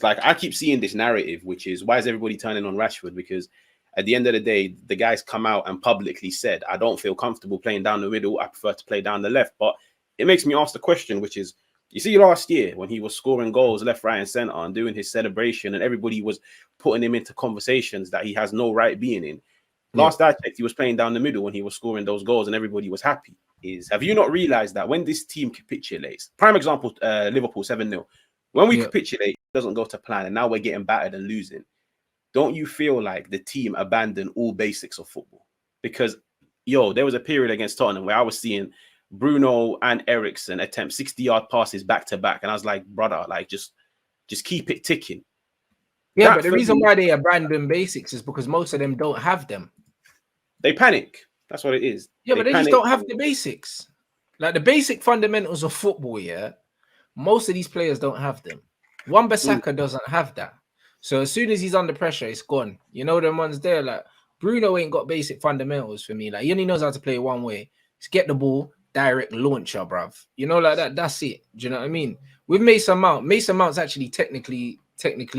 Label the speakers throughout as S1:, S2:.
S1: like I keep seeing this narrative, which is why is everybody turning on Rashford? Because at the end of the day, the guy's come out and publicly said, I don't feel comfortable playing down the middle. I prefer to play down the left. But it makes me ask the question, which is, you see last year when he was scoring goals left, right, and center and doing his celebration and everybody was putting him into conversations that he has no right being in. Last I checked, he was playing down the middle when he was scoring those goals and everybody was happy. Have you not realized that when this team capitulates, prime example, Liverpool 7-0, when we capitulate, it doesn't go to plan and now we're getting battered and losing. Don't you feel like the team abandoned all basics of football? Because, there was a period against Tottenham where I was seeing Bruno and Eriksen attempt 60-yard passes back to back. And I was like, brother, like just keep it ticking.
S2: Yeah, but the reason why they abandon basics is because most of them don't have them.
S1: They panic. That's what it is.
S2: Yeah, but they just don't have the basics. Like the basic fundamentals of football, most of these players don't have them. Wan-Bissaka doesn't have that. So as soon as he's under pressure, it's gone. You know, them ones there, like Bruno ain't got basic fundamentals for me. Like he only knows how to play one way. Just get the ball, direct launcher, bruv. You know, like that. That's it. Do you know what I mean? With Mason Mount's actually technically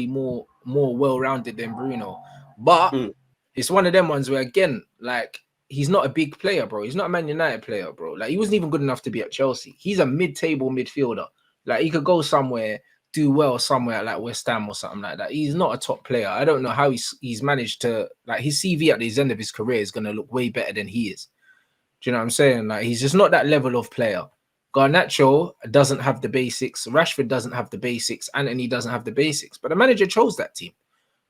S2: more well-rounded than Bruno. But it's one of them ones where, again, like, he's not a big player, bro. He's not a Man United player, bro. Like, he wasn't even good enough to be at Chelsea. He's a mid-table midfielder. Like, he could go somewhere, do well somewhere like West Ham or something like that. He's not a top player. I don't know how he's managed to, like, his CV at the end of his career is going to look way better than he is. Do you know what I'm saying? Like, he's just not that level of player. Garnacho doesn't have the basics. Rashford doesn't have the basics. Antony doesn't have the basics. But the manager chose that team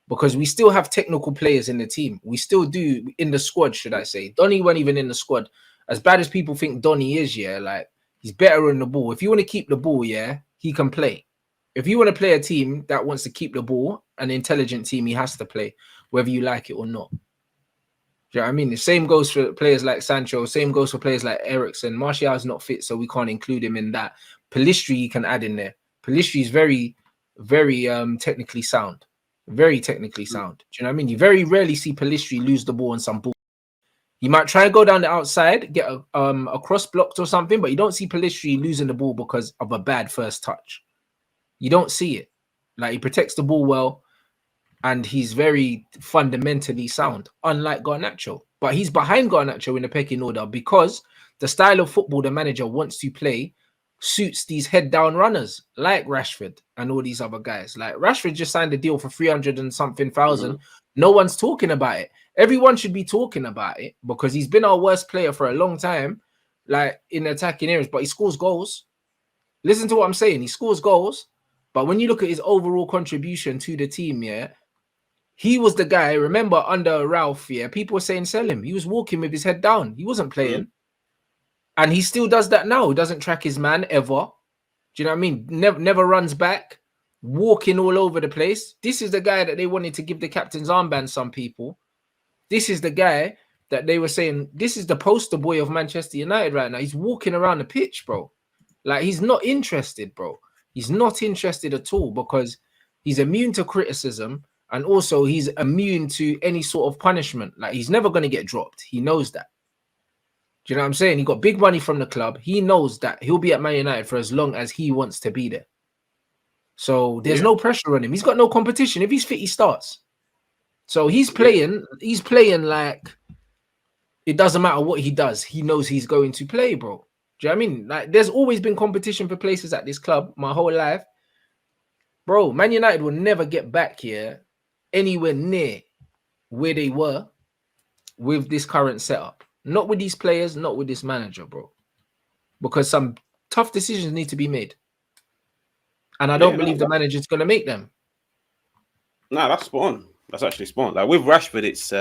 S2: because we still have technical players in the team. We still do in the squad, should I say. Donny weren't even in the squad. As bad as people think Donny is, like, he's better on the ball. If you want to keep the ball, he can play. If you want to play a team that wants to keep the ball, an intelligent team, he has to play, whether you like it or not. Do you know what I mean? The same goes for players like Sancho. Same goes for players like Eriksen. Martial is not fit, so we can't include him in that. Pellistri you can add in there. Pellistri is very, very technically sound. Very technically sound. Do you know what I mean? You very rarely see Pellistri lose the ball on some ball. You might try and go down the outside, get a cross blocked or something, but you don't see Pellistri losing the ball because of a bad first touch. You don't see it. Like, he protects the ball well. And he's very fundamentally sound, unlike Garnacho. But he's behind Garnacho in the pecking order because the style of football the manager wants to play suits these head-down runners like Rashford and all these other guys. Like, Rashford just signed a deal for 300 and something thousand. No one's talking about it. Everyone should be talking about it because he's been our worst player for a long time, like, in attacking areas, but he scores goals. Listen to what I'm saying. He scores goals. But when you look at his overall contribution to the team, he was the guy, remember, under Ralph, people were saying sell him. He was walking with his head down. He wasn't playing. And he still does that now. He doesn't track his man ever. Do you know what I mean? Never runs back, walking all over the place. This is the guy that they wanted to give the captain's armband, some people. This is the guy that they were saying, this is the poster boy of Manchester United right now. He's walking around the pitch, bro. Like, he's not interested, bro. He's not interested at all because he's immune to criticism. And also, he's immune to any sort of punishment. Like, he's never going to get dropped. He knows that. Do you know what I'm saying? He got big money from the club. He knows that he'll be at Man United for as long as he wants to be there. So there's no pressure on him. He's got no competition. If he's fit, he starts. So he's playing. He's playing like it doesn't matter what he does. He knows he's going to play, bro. Do you know what I mean? Like, there's always been competition for places at this club my whole life. Bro, Man United will never get back here anywhere near where they were with this current setup. Not with these players, not with this manager, bro. Because some tough decisions need to be made. And I don't believe the manager's going to make them.
S1: Nah, that's spot on. That's actually spot on. Like, with Rashford, it's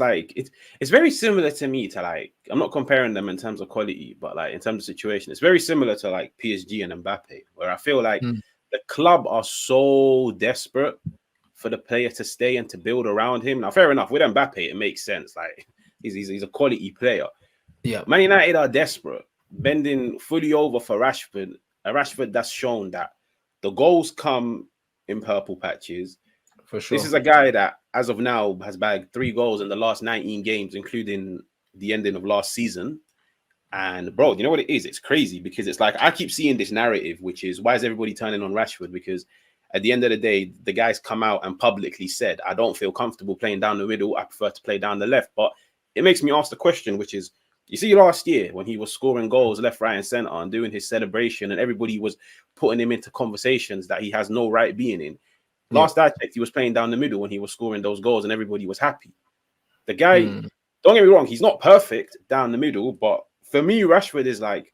S1: like it's very similar to me to, like, I'm not comparing them in terms of quality, but like in terms of situation, it's very similar to like PSG and Mbappé, where I feel like the club are so desperate for the player to stay and to build around him. Now, fair enough, with Mbappé, it makes sense. Like, he's a quality player. Yeah, Man United are desperate, bending fully over for Rashford. A Rashford that's shown that the goals come in purple patches. For sure. This is a guy that, as of now, has bagged 3 goals in the last 19 games, including the ending of last season. And bro, you know what it is? It's crazy because it's like I keep seeing this narrative, which is why is everybody turning on Rashford? Because at the end of the day, the guy's come out and publicly said, I don't feel comfortable playing down the middle. I prefer to play down the left. But it makes me ask the question, which is, you see, last year when he was scoring goals left, right, and center and doing his celebration, and everybody was putting him into conversations that he has no right being in. Last I checked, he was playing down the middle when he was scoring those goals, and everybody was happy. The guy, don't get me wrong, he's not perfect down the middle, but for me, Rashford is like,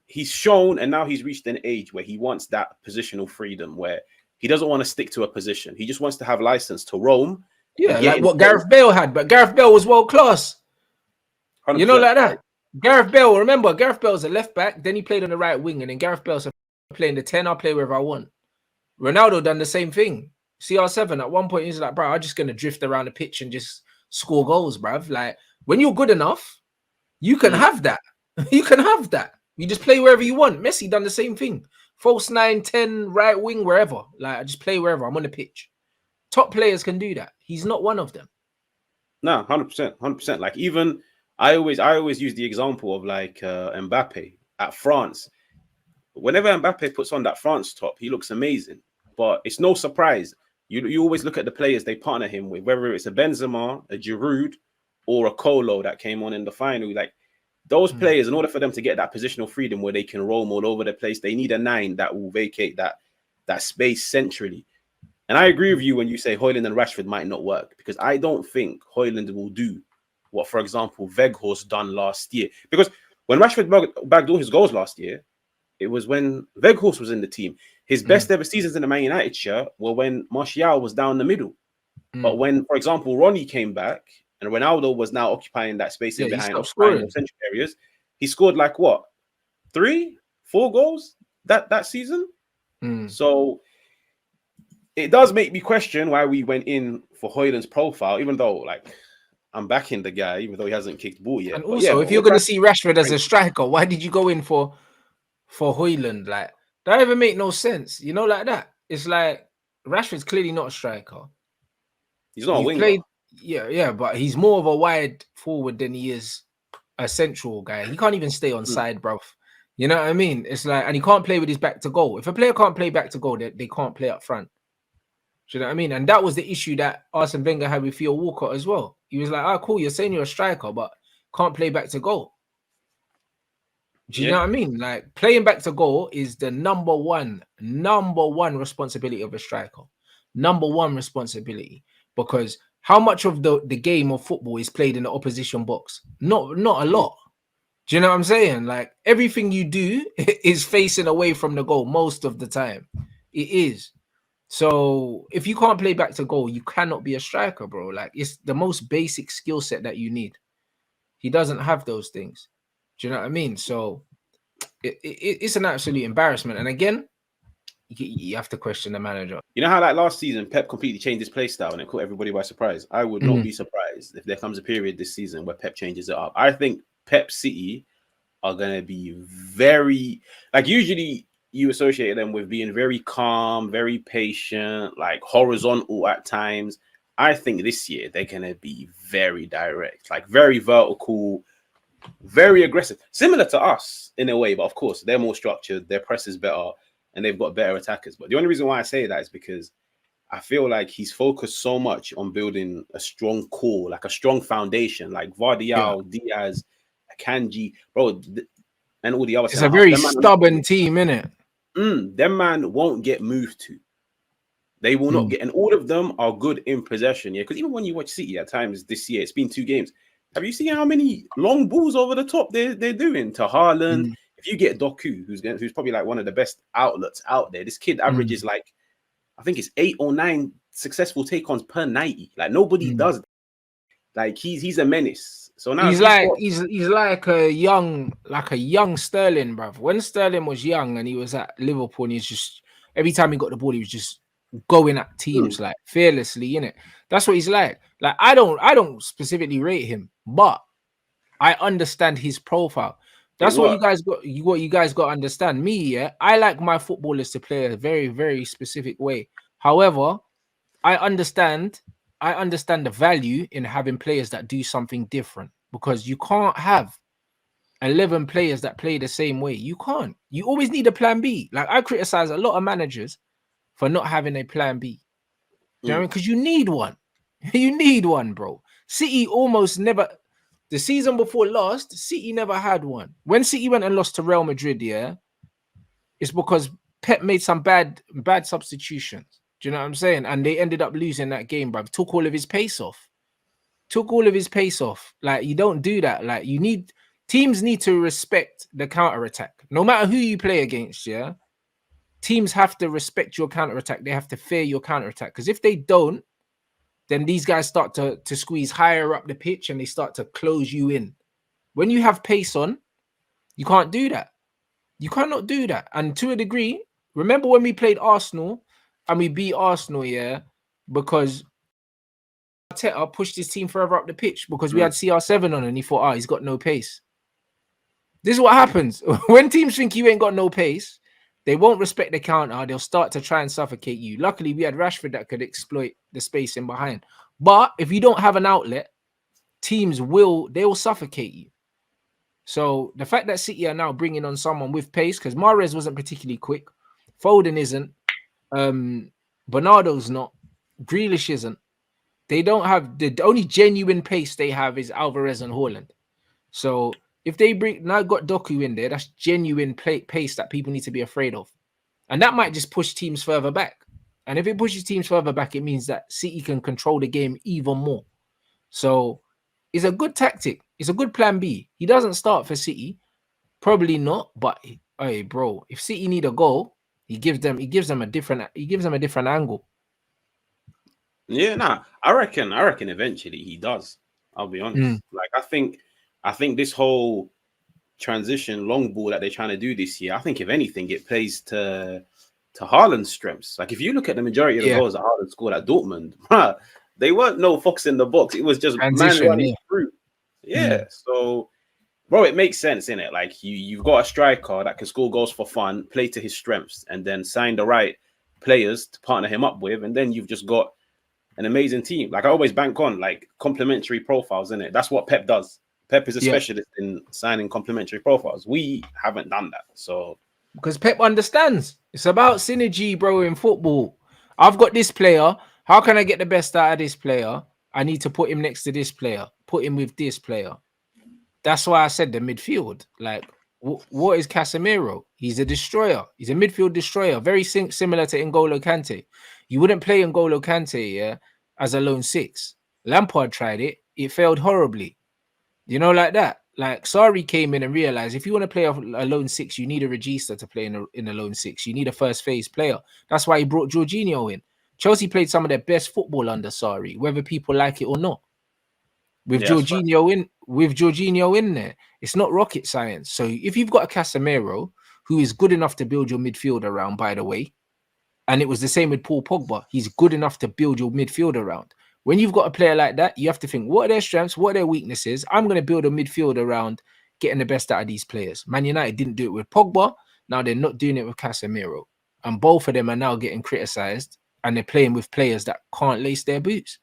S1: he's shown, and now he's reached an age where he wants that positional freedom, where he doesn't want to stick to a position. He just wants to have license to roam.
S2: Yeah, like what Gareth Bale had, but Gareth Bale was world class. 100%. You know, like that. Gareth Bale, remember, Gareth Bale's a left back, then he played on the right wing, and then Gareth Bale's playing the 10, I'll play wherever I want. Ronaldo done the same thing. CR7 at one point, he's like, bro, I'm just going to drift around the pitch and just score goals, bruv. Like, when you're good enough, you can have that. You can have that. You just play wherever you want. Messi done the same thing. False 9, 10, right wing, wherever. Like, I just play wherever. I'm on the pitch. Top players can do that. He's not one of them.
S1: No, 100%, 100%. Like, even I always use the example of like Mbappé at France. Whenever Mbappé puts on that France top, he looks amazing. But it's no surprise. You always look at the players they partner him with, whether it's a Benzema, a Giroud, or a Colo that came on in the final. Like, those players, in order for them to get that positional freedom where they can roam all over the place, they need a 9 that will vacate that space centrally. And I agree with you when you say Højlund and Rashford might not work, because I don't think Højlund will do what, for example, Weghorst done last year. Because when Rashford backdoored his goals last year, it was when Weghorst was in the team. His best ever seasons in the Man United shirt were when Martial was down the middle. But when, for example, Ronnie came back and Ronaldo was now occupying that space in behind central areas, he scored like what? 3, 4 goals that season? So it does make me question why we went in for Højlund's profile, even though, like, I'm backing the guy, even though he hasn't kicked ball yet.
S2: And also, if you're going to see Rashford as a striker, why did you go in for Højlund? Like, that even make no sense. You know, like that. It's like Rashford's clearly not a striker.
S1: He's not a winger.
S2: Yeah, but he's more of a wide forward than he is a central guy. He can't even stay on side, bruv. You know what I mean? It's like, and he can't play with his back to goal. If a player can't play back to goal, they can't play up front. Do you know what I mean? And that was the issue that Arsene Wenger had with Theo Walcott as well. He was like, oh, cool, you're saying you're a striker, but can't play back to goal. Do you know what I mean? Like, playing back to goal is the number one responsibility of a striker. Number one responsibility. Because how much of the game of football is played in the opposition box? Not a lot. Do you know what I'm saying? Like, everything you do is facing away from the goal most of the time. It is. So if you can't play back to goal, you cannot be a striker, bro. Like, it's the most basic skill set that you need. He doesn't have those things. Do you know what I mean? So it's an absolute embarrassment. And again, you have to question the manager.
S1: You know how, like, last season, Pep completely changed his play style and it caught everybody by surprise? I would not be surprised if there comes a period this season where Pep changes it up. I think Pep City are going to be very, like, usually you associate them with being very calm, very patient, like horizontal at times. I think this year they're going to be very direct, like very vertical, very aggressive, similar to us in a way. But of course, they're more structured, their press is better, and they've got better attackers. But the only reason why I say that is because I feel like he's focused so much on building a strong core, like a strong foundation, like Vardial, Diaz, Akanji, bro, and all the other.
S2: It's a very stubborn team, innit?
S1: Them man won't get moved to. They will not get, and all of them are good in possession. Yeah, because even when you watch City at times this year, it's been 2 games. Have you seen how many long balls over the top they're doing to Haaland? If you get Doku, who's probably like one of the best outlets out there, this kid averages like, I think it's 8 or 9 successful take-ons per 90. Like, nobody does that. Like, he's a menace. So now
S2: he's like a young Sterling, bruv. When Sterling was young and he was at Liverpool, and he's just, every time he got the ball, he was just going at teams like fearlessly, innit? That's what he's like. Like, I don't specifically rate him, but I understand his profile. That's what you guys got to understand. Me, yeah, I like my footballers to play a very, very specific way. However, I understand the value in having players that do something different, because you can't have 11 players that play the same way. You can't. You always need a plan B. Like I criticize a lot of managers for not having a plan B. Do you know what I mean? Because you need one. You need one, bro. City almost never. The season before last, City never had one. When City went and lost to Real Madrid, yeah, it's because Pep made some bad substitutions. Do you know what I'm saying? And they ended up losing that game, bro. Took all of his pace off. Like, you don't do that. Like, teams need to respect the counter-attack. No matter who you play against, yeah, teams have to respect your counter-attack. They have to fear your counter-attack. Because if they don't, then these guys start to squeeze higher up the pitch and they start to close you in. When you have pace on, you can't do that. You cannot do that. And to a degree, remember when we played Arsenal and we beat Arsenal, yeah, because Arteta pushed his team further up the pitch because we had CR7 on and he thought, he's got no pace. This is what happens. When teams think you ain't got no pace, they won't respect the counter. They'll start to try and suffocate you. Luckily, we had Rashford that could exploit the space in behind. But if you don't have an outlet, teams will suffocate you. So the fact that City are now bringing on someone with pace, because Mahrez wasn't particularly quick, Foden isn't, Bernardo's not, Grealish isn't. They don't have the only genuine pace they have is Alvarez and Haaland. So if they now got Doku in there, that's genuine pace that people need to be afraid of. And that might just push teams further back. And if it pushes teams further back, it means that City can control the game even more. So it's a good tactic. It's a good plan B. He doesn't start for City. Probably not. But hey, bro, if City need a goal, he gives them a different angle.
S1: Yeah, I reckon eventually he does. I'll be honest. Like I think this whole transition long ball that they're trying to do this year, I think if anything, it plays to Haaland's strengths. Like if you look at the majority of the goals that Haaland scored at Dortmund, they weren't no fox in the box. It was just man running through. Yeah. So, bro, it makes sense, innit? Like you've got a striker that can score goals for fun, play to his strengths, and then sign the right players to partner him up with, and then you've just got an amazing team. Like I always bank on like complementary profiles, in it. That's what Pep does. Pep is a specialist in signing complementary profiles. We haven't done that. So
S2: because Pep understands it's about synergy, bro, in football. I've got this player. How can I get the best out of this player? I need to put him next to this player, put him with this player. That's why I said the midfield. Like, what is Casemiro? He's a destroyer. He's a midfield destroyer. Very similar to N'Golo Kante. You wouldn't play N'Golo Kante, as a lone six. Lampard tried it. It failed horribly. You know, like that. Like, Sarri came in and realized if you want to play a lone six, you need a regista to play in a lone six. You need a first phase player. That's why he brought Jorginho in. Chelsea played some of their best football under Sarri, whether people like it or not. With Jorginho in there, it's not rocket science. So if you've got a Casemiro who is good enough to build your midfield around, by the way, and it was the same with Paul Pogba, he's good enough to build your midfield around. When you've got a player like that, you have to think, what are their strengths? What are their weaknesses? I'm going to build a midfield around getting the best out of these players. Man United didn't do it with Pogba. Now they're not doing it with Casemiro. And both of them are now getting criticized and they're playing with players that can't lace their boots.